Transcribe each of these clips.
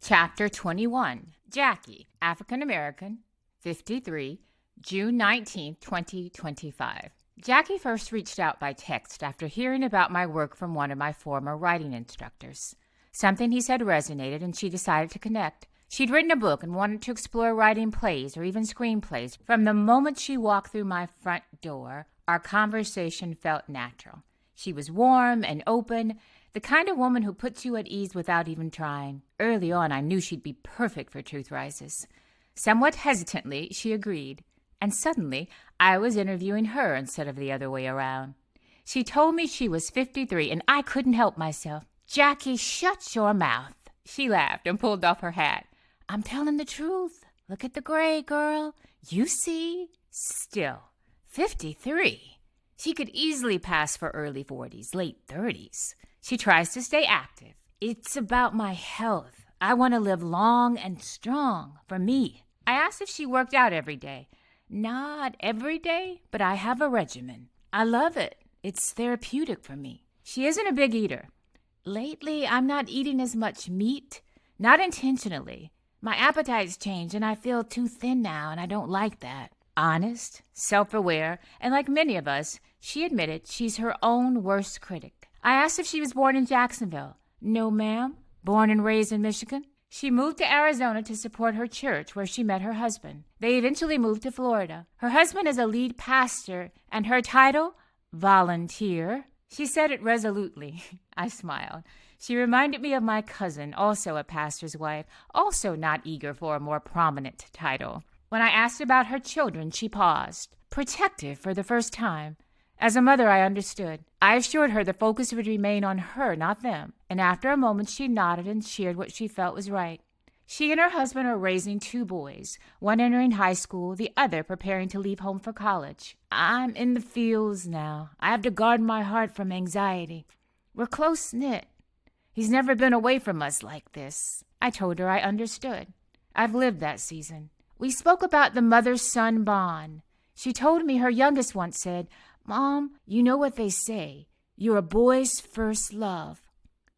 Chapter 21. Jackie, African American, 53, June 19, 2025. Jackie first reached out by text after hearing about my work from one of my former writing instructors. Something he said resonated, and she decided to connect. She'd written a book and wanted to explore writing plays or even screenplays. From the moment she walked through my front door, our conversation felt natural. She was warm and open, the kind of woman who puts you at ease without even trying. Early on, I knew she'd be perfect for Truth Rises. Somewhat hesitantly, she agreed. And suddenly, I was interviewing her instead of the other way around. She told me she was 53, and I couldn't help myself. "Jackie, shut your mouth." She laughed and pulled off her hat. "I'm telling the truth. Look at the gray, girl. You see?" Still, 53. She could easily pass for early 40s, late 30s. She tries to stay active. "It's about my health. I want to live long and strong for me." I asked if she worked out every day. "Not every day, but I have a regimen. I love it. It's therapeutic for me." She isn't a big eater. "Lately, I'm not eating as much meat. Not intentionally. My appetite's changed, and I feel too thin now, and I don't like that." Honest, self-aware, and like many of us, she admitted she's her own worst critic. I asked if she was born in Jacksonville. "No, ma'am. Born and raised in Michigan." She moved to Arizona to support her church, where she met her husband. They eventually moved to Florida. Her husband is a lead pastor, and her title? Volunteer. She said it resolutely. I smiled. She reminded me of my cousin, also a pastor's wife, also not eager for a more prominent title. When I asked about her children, she paused, protective for the first time. As a mother, I understood. I assured her the focus would remain on her, not them, and after a moment she nodded and shared what she felt was right. She and her husband are raising 2 boys, one entering high school, the other preparing to leave home for college. I'm in the fields now. I have to guard my heart from anxiety. We're close-knit. He's never been away from us like this. I told her I understood. I've lived that season. We spoke about the mother-son bond. She told me her youngest once said, "Mom, you know what they say. You're a boy's first love."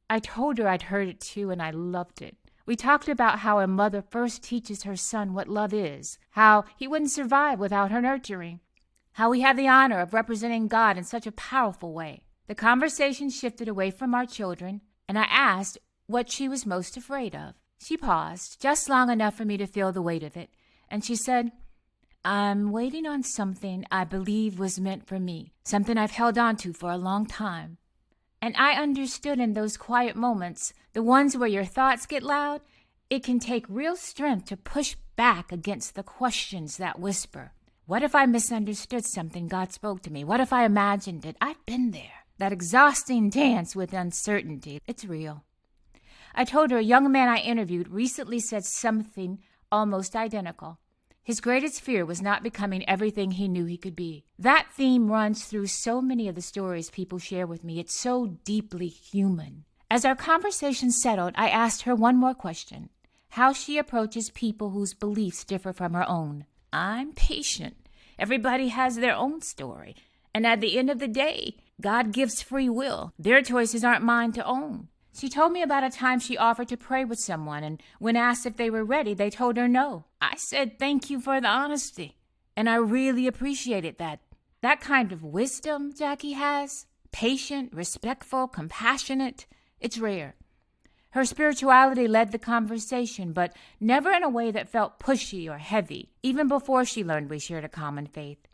I told her I'd heard it too, and I loved it. We talked about how a mother first teaches her son what love is, how he wouldn't survive without her nurturing, how we have the honor of representing God in such a powerful way. The conversation shifted away from our children, and I asked what she was most afraid of. She paused, just long enough for me to feel the weight of it, and she said, "I'm waiting on something I believe was meant for me, something I've held on to for a long time." And I understood in those quiet moments, the ones where your thoughts get loud, it can take real strength to push back against the questions that whisper. What if I misunderstood something God spoke to me? What if I imagined it? I've been there. That exhausting dance with uncertainty, it's real. I told her a young man I interviewed recently said something almost identical. His greatest fear was not becoming everything he knew he could be. That theme runs through so many of the stories people share with me. It's so deeply human. As our conversation settled, I asked her one more question: how she approaches people whose beliefs differ from her own. I'm patient. Everybody has their own story. And at the end of the day, God gives free will. Their choices aren't mine to own. She told me about a time she offered to pray with someone, and when asked if they were ready, they told her no. I said, "Thank you for the honesty." And I really appreciated that. That kind of wisdom Jackie has, patient, respectful, compassionate, it's rare. Her spirituality led the conversation, but never in a way that felt pushy or heavy, even before she learned we shared a common faith.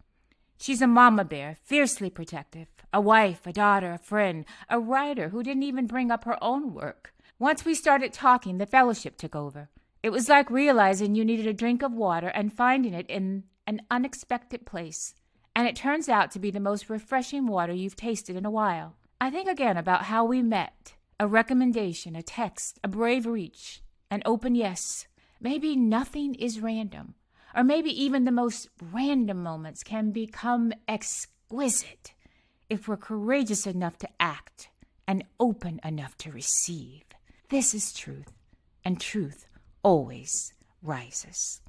She's a mama bear, fiercely protective, a wife, a daughter, a friend, a writer who didn't even bring up her own work. Once we started talking, the fellowship took over. It was like realizing you needed a drink of water and finding it in an unexpected place. And it turns out to be the most refreshing water you've tasted in a while. I think again about how we met. A recommendation, a text, a brave reach, an open yes. Maybe nothing is random. Or maybe even the most random moments can become exquisite if we're courageous enough to act and open enough to receive. This is truth, and truth always rises.